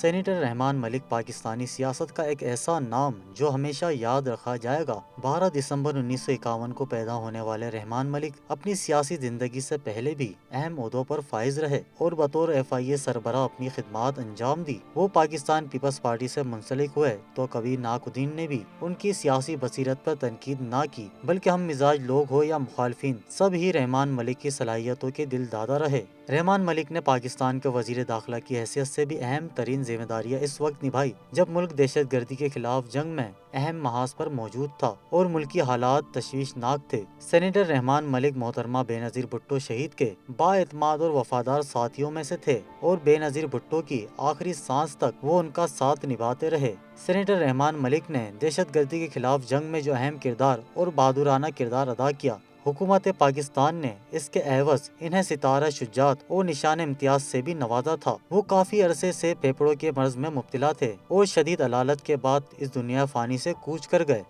Senator Rehman Malik Pakistani سیاست کا ایک ایسا نام جو ہمیشہ یاد رکھا جائے گا۔ 12 دسمبر 1951 کو پیدا ہونے والے رحمان ملک اپنی سیاسی زندگی سے پہلے بھی اہم عہدوں پر فائز رہے اور بطور FIA سربراہ اپنی خدمات انجام دی۔ وہ پاکستان پیپلز پارٹی سے منسلک ہوئے تو کبھی ناقدین نے بھی ان کی سیاسی بصیرت پر تنقید نہ کی، بلکہ ہم مزاج لوگ ہو یا مخالفین، سب ہی رحمان ملک کی صلاحیتوں کے دل دادا رہے۔ رحمان ملک نے پاکستان کے وزیر داخلہ کی حیثیت سے بھی اہم ترین ذمہ داریاں اس وقت نبھائی جب ملک دہشت گردی کے خلاف جنگ میں اہم محاذ پر موجود تھا اور ملکی حالات تشویشناک تھے۔ سینیٹر رحمان ملک محترمہ بے نظیر بھٹو شہید کے بااعتماد اور وفادار ساتھیوں میں سے تھے اور بے نظیر بھٹو کی آخری سانس تک وہ ان کا ساتھ نبھاتے رہے۔ سینیٹر رحمان ملک نے دہشت گردی کے خلاف جنگ میں جو اہم کردار اور بہادرانہ کردار ادا کیا، حکومت پاکستان نے اس کے عوض انہیں ستارہ شجاعت اور نشان امتیاز سے بھی نوازا تھا۔ وہ کافی عرصے سے پھیپھڑوں کے مرض میں مبتلا تھے اور شدید علالت کے بعد اس دنیا فانی سے کوچ کر گئے۔